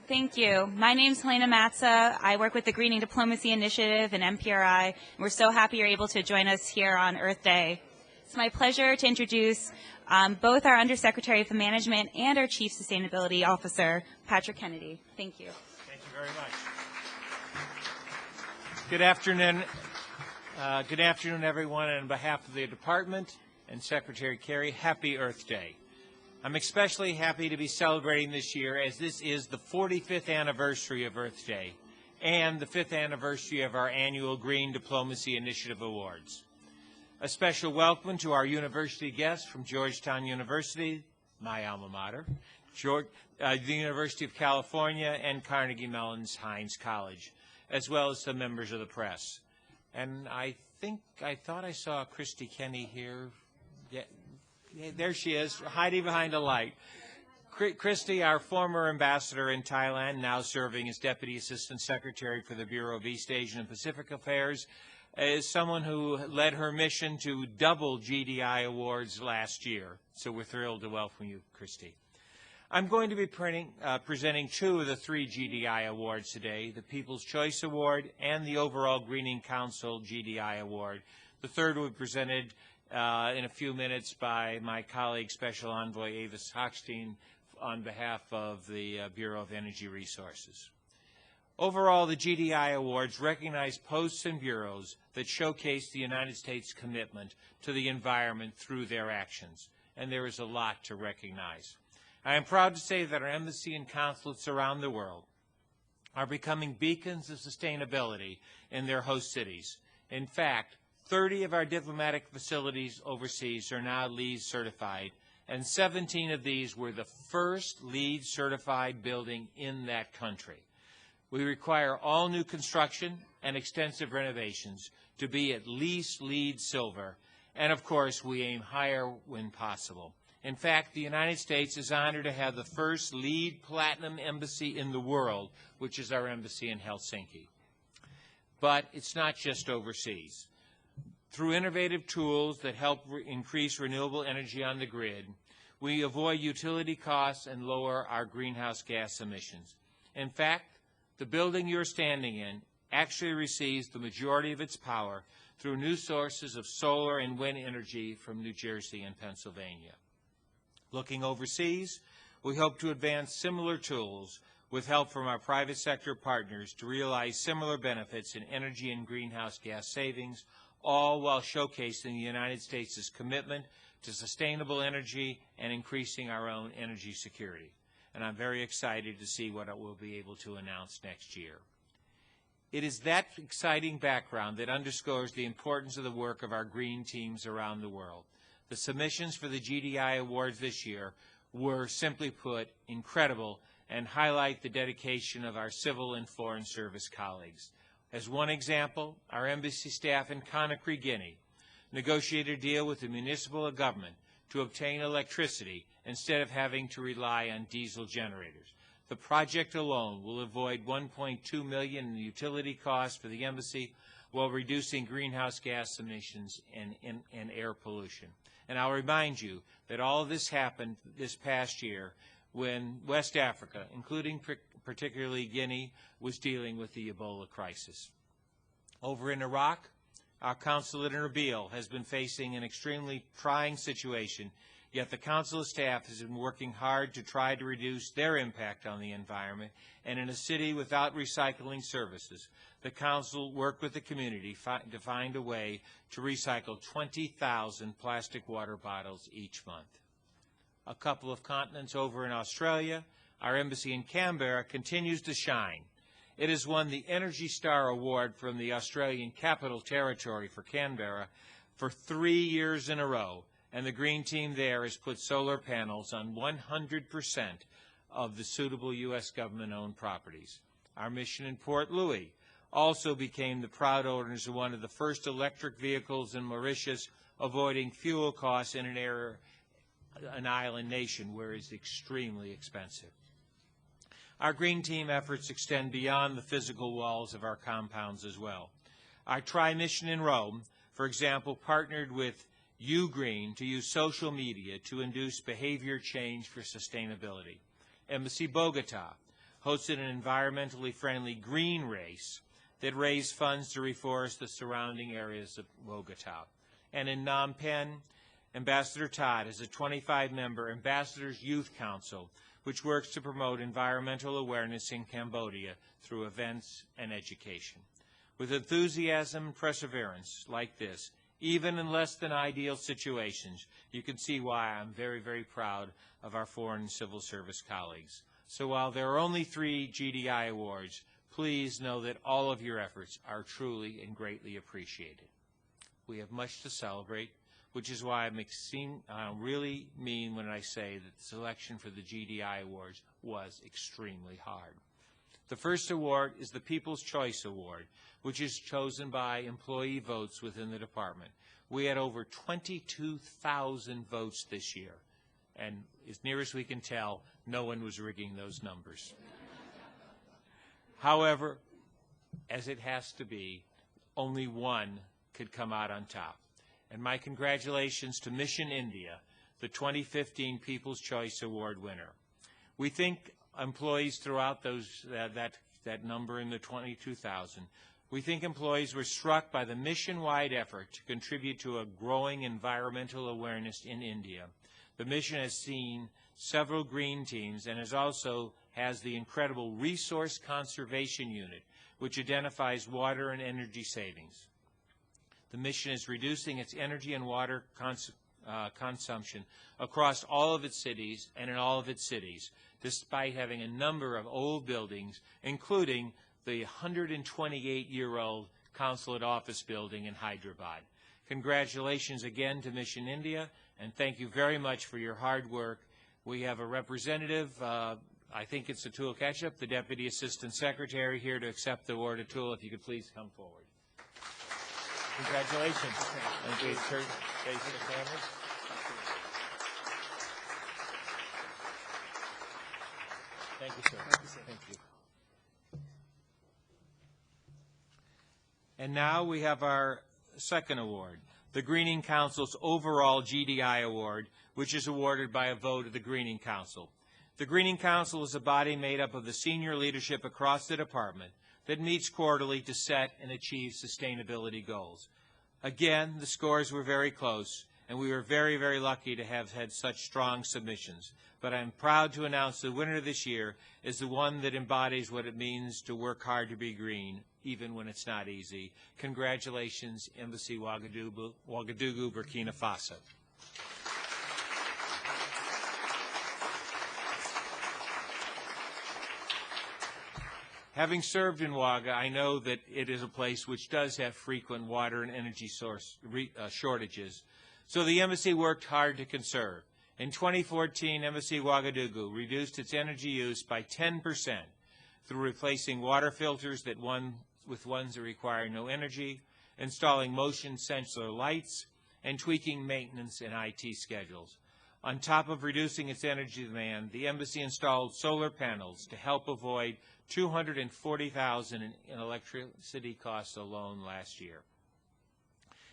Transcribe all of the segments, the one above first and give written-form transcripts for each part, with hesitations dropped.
Thank you. My name's Helena Matza. I work with the Greening Diplomacy Initiative and MPRI. We're so happy you're able to join us here on Earth Day. It's my pleasure to introduce both our Undersecretary for Management and our Chief Sustainability Officer, Patrick Kennedy. Thank you. Thank you very much. Good afternoon. Good afternoon, everyone. And on behalf of the Department and Secretary Kerry, happy Earth Day. I'm especially happy to be celebrating this year as this is the 45th anniversary of Earth Day and the 5th anniversary of our annual Green Diplomacy Initiative Awards. A special welcome to our university guests from Georgetown University, my alma mater, the University of California, and Carnegie Mellon's Heinz College, as well as some members of the press. And I thought I saw Christy Kenny here. Yeah, there she is, hiding behind a light. Christy, our former ambassador in Thailand, now serving as Deputy Assistant Secretary for the Bureau of East Asian and Pacific Affairs, is someone who led her mission to double GDI Awards last year. So we're thrilled to welcome you, Christy. I'm going to be presenting two of the three GDI Awards today, the People's Choice Award and the Overall Greening Council GDI Award. The third will be presented in a few minutes by my colleague, Special Envoy Avis Hochstein, on behalf of the Bureau of Energy Resources. Overall, the GDI Awards recognize posts and bureaus that showcase the United States' commitment to the environment through their actions, and there is a lot to recognize. I am proud to say that our embassy and consulates around the world are becoming beacons of sustainability in their host cities. In fact, 30 of our diplomatic facilities overseas are now LEED certified, and 17 of these were the first LEED certified building in that country. We require all new construction and extensive renovations to be at least LEED Silver, and of course we aim higher when possible. In fact, the United States is honored to have the first LEED Platinum embassy in the world, which is our embassy in Helsinki. But it's not just overseas. Through innovative tools that help increase renewable energy on the grid, we avoid utility costs and lower our greenhouse gas emissions. In fact, the building you're standing in actually receives the majority of its power through new sources of solar and wind energy from New Jersey and Pennsylvania. Looking overseas, we hope to advance similar tools with help from our private sector partners to realize similar benefits in energy and greenhouse gas savings, all while showcasing the United States' commitment to sustainable energy and increasing our own energy security. And I'm very excited to see what we'll be able to announce next year. It is that exciting background that underscores the importance of the work of our green teams around the world. The submissions for the GDI Awards this year were, simply put, incredible and highlight the dedication of our civil and foreign service colleagues. As one example, our embassy staff in Conakry, Guinea, negotiated a deal with the municipal government to obtain electricity instead of having to rely on diesel generators. The project alone will avoid $1.2 million in utility costs for the embassy while reducing greenhouse gas emissions and air pollution. And I'll remind you that all of this happened this past year when West Africa, including particularly Guinea, was dealing with the Ebola crisis. Over in Iraq, our consulate in Erbil has been facing an extremely trying situation, yet the consulate staff has been working hard to try to reduce their impact on the environment, and in a city without recycling services, the Council worked with the community to find a way to recycle 20,000 plastic water bottles each month. A couple of continents over in Australia, our embassy in Canberra continues to shine. It has won the Energy Star Award from the Australian Capital Territory for Canberra for 3 years in a row, and the green team there has put solar panels on 100% of the suitable U.S. government-owned properties. Our mission in Port Louis also became the proud owners of one of the first electric vehicles in Mauritius, avoiding fuel costs in an island nation where it's extremely expensive. Our green team efforts extend beyond the physical walls of our compounds as well. Our tri-mission in Rome, for example, partnered with Ugreen to use social media to induce behavior change for sustainability. Embassy Bogota hosted an environmentally friendly green race that raised funds to reforest the surrounding areas of Bogota. And in Phnom Penh, Ambassador Todd is a 25-member Ambassadors Youth Council, which works to promote environmental awareness in Cambodia through events and education. With enthusiasm and perseverance like this, even in less than ideal situations, you can see why I'm very, very proud of our foreign civil service colleagues. So while there are only 3 GDI awards, please know that all of your efforts are truly and greatly appreciated. We have much to celebrate, which is why I really mean when I say that the selection for the GDI Awards was extremely hard. The first award is the People's Choice Award, which is chosen by employee votes within the department. We had over 22,000 votes this year, and as near as we can tell, no one was rigging those numbers. However, as it has to be, only one could come out on top. And my congratulations to Mission India, the 2015 People's Choice Award winner. We think employees throughout that number in the 22,000, we think employees were struck by the mission-wide effort to contribute to a growing environmental awareness in India. The mission has seen several green teams and has the incredible Resource Conservation Unit, which identifies water and energy savings. The mission is reducing its energy and water consumption across all of its cities and in all of its cities, despite having a number of old buildings, including the 128-year-old consulate office building in Hyderabad. Congratulations again to Mission India, and thank you very much for your hard work. We have a representative, I think it's Atul Ketchup, the Deputy Assistant Secretary, here to accept the award. Atul, if you could please come forward. Congratulations. Thank you. Face the cameras. Thank you, sir. Thank you. And now we have our second award, the Greening Council's overall GDI Award, which is awarded by a vote of the Greening Council. The Greening Council is a body made up of the senior leadership across the department that meets quarterly to set and achieve sustainability goals. Again, the scores were very close, and we were very, very lucky to have had such strong submissions. But I'm proud to announce the winner this year is the one that embodies what it means to work hard to be green, even when it's not easy. Congratulations, Embassy Ouagadougou, Burkina Faso. Having served in Ouaga, I know that it is a place which does have frequent water and energy source shortages. So the embassy worked hard to conserve. In 2014, Embassy Ouagadougou reduced its energy use by 10% through replacing water filters with ones that require no energy, installing motion sensor lights, and tweaking maintenance and IT schedules. On top of reducing its energy demand, the embassy installed solar panels to help avoid $240,000 in electricity costs alone last year.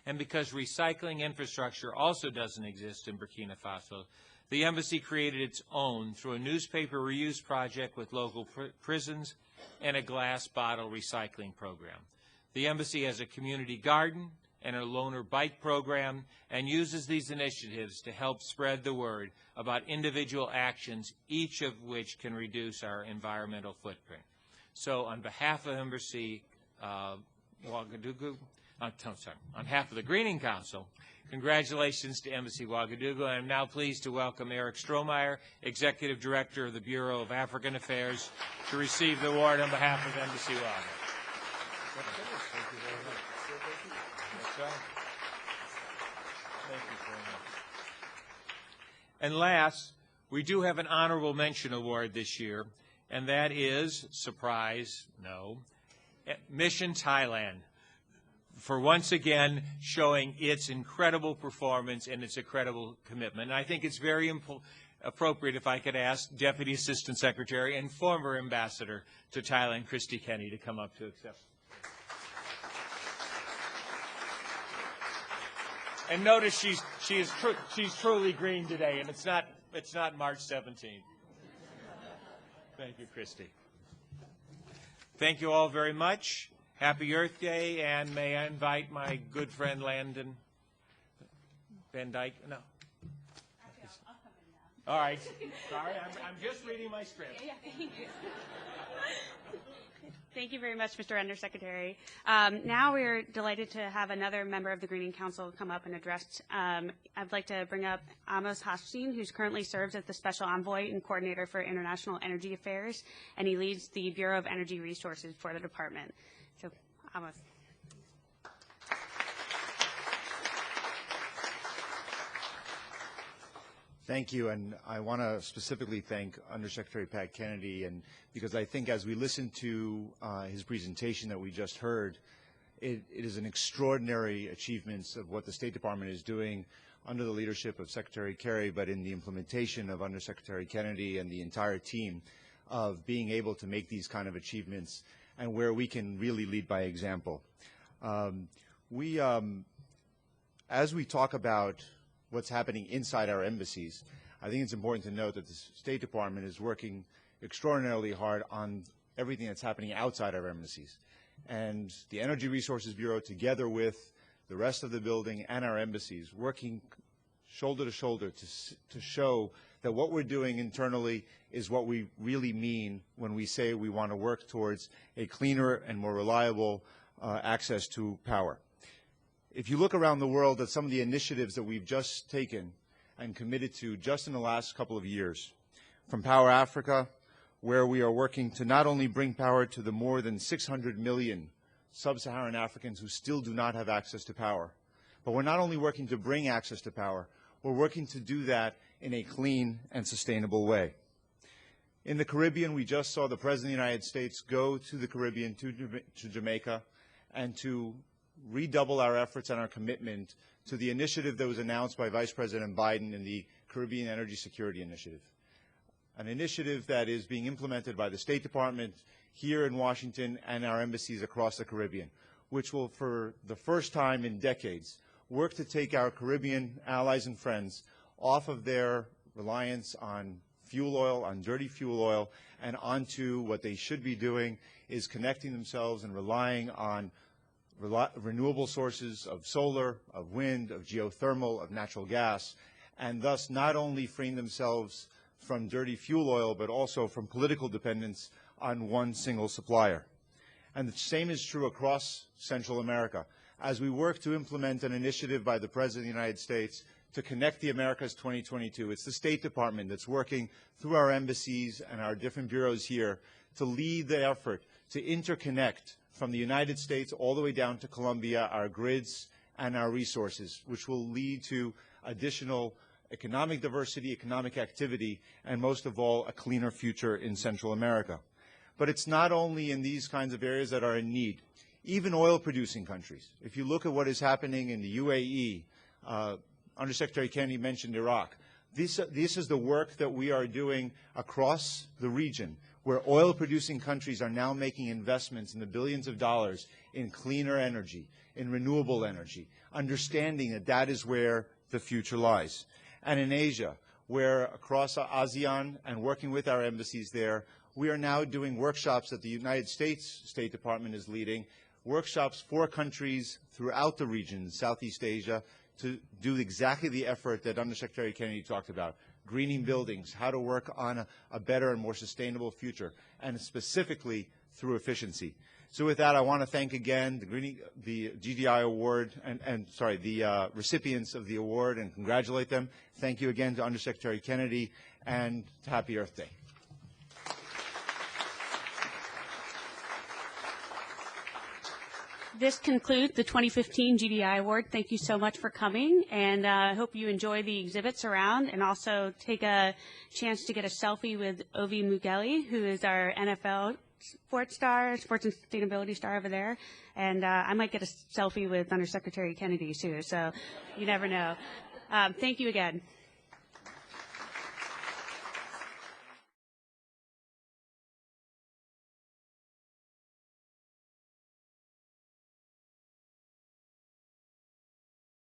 And because recycling infrastructure also doesn't exist in Burkina Faso, the embassy created its own through a newspaper reuse project with local prisons and a glass bottle recycling program. The embassy has a community garden and a loaner bike program and uses these initiatives to help spread the word about individual actions, each of which can reduce our environmental footprint. So on behalf of Embassy Ouagadougou, on behalf of the Greening Council, congratulations to Embassy Ouagadougou. And I'm now pleased to welcome Eric Strohmeyer, Executive Director of the Bureau of African Affairs, to receive the award on behalf of Embassy Ouagadougou. Thank you very much. That's right. Thank you very much. And last, we do have an honorable mention award this year, and that is, surprise, no, Mission Thailand, for once again showing its incredible performance and its incredible commitment. And I think it's very appropriate if I could ask Deputy Assistant Secretary and former Ambassador to Thailand, Christy Kenny, to come up to accept. And notice she's truly green today, and it's not March 17th. Thank you, Christy. Thank you all very much. Happy Earth Day, and may I invite my good friend Landon Van Dyke? No. All right. Sorry, I'm just reading my script. Yeah, thank you. Thank you very much, Mr. Undersecretary. Now we're delighted to have another member of the Greening Council come up and address. I'd like to bring up Amos Hochstein, who's currently serves as the Special Envoy and Coordinator for International Energy Affairs, and he leads the Bureau of Energy Resources for the department. So, Amos. Thank you, and I want to specifically thank Undersecretary Pat Kennedy, and because I think as we listen to his presentation that we just heard, it is an extraordinary achievement of what the State Department is doing under the leadership of Secretary Kerry, but in the implementation of Undersecretary Kennedy and the entire team of being able to make these kind of achievements and where we can really lead by example. As we talk about what's happening inside our embassies, I think it's important to note that the State Department is working extraordinarily hard on everything that's happening outside our embassies. And the Energy Resources Bureau, together with the rest of the building and our embassies, working shoulder to shoulder to show that what we're doing internally is what we really mean when we say we want to work towards a cleaner and more reliable access to power. If you look around the world at some of the initiatives that we've just taken and committed to just in the last couple of years, from Power Africa, where we are working to not only bring power to the more than 600 million sub-Saharan Africans who still do not have access to power, but we're not only working to bring access to power, we're working to do that in a clean and sustainable way. In the Caribbean, we just saw the President of the United States go to the Caribbean, to Jamaica, and to redouble our efforts and our commitment to the initiative that was announced by Vice President Biden in the Caribbean Energy Security Initiative, an initiative that is being implemented by the State Department here in Washington and our embassies across the Caribbean, which will, for the first time in decades, work to take our Caribbean allies and friends off of their reliance on fuel oil, on dirty fuel oil, and onto what they should be doing is connecting themselves and relying on renewable sources of solar, of wind, of geothermal, of natural gas, and thus not only freeing themselves from dirty fuel oil, but also from political dependence on one single supplier. And the same is true across Central America. As we work to implement an initiative by the President of the United States to connect the Americas 2022, it's the State Department that's working through our embassies and our different bureaus here to lead the effort to interconnect from the United States all the way down to Colombia, our grids and our resources, which will lead to additional economic diversity, economic activity, and most of all, a cleaner future in Central America. But it's not only in these kinds of areas that are in need. Even oil-producing countries, if you look at what is happening in the UAE, Undersecretary Kennedy mentioned Iraq. This is the work that we are doing across the region, where oil-producing countries are now making investments in the billions of dollars in cleaner energy, in renewable energy, understanding that that is where the future lies. And in Asia, where across ASEAN and working with our embassies there, we are now doing workshops that the United States State Department is leading, workshops for countries throughout the region, Southeast Asia, to do exactly the effort that Undersecretary Kennedy talked about, greening buildings, how to work on a better and more sustainable future, and specifically through efficiency. So with that, I want to thank again the GDI Award the recipients of the award and congratulate them. Thank you again to Undersecretary Kennedy, and happy Earth Day. This concludes the 2015 GDI Award. Thank you so much for coming, and I hope you enjoy the exhibits around and also take a chance to get a selfie with Ovi Mugeli, who is our NFL sports and sustainability star over there. And I might get a selfie with Undersecretary Kennedy, too, so you never know. Thank you again.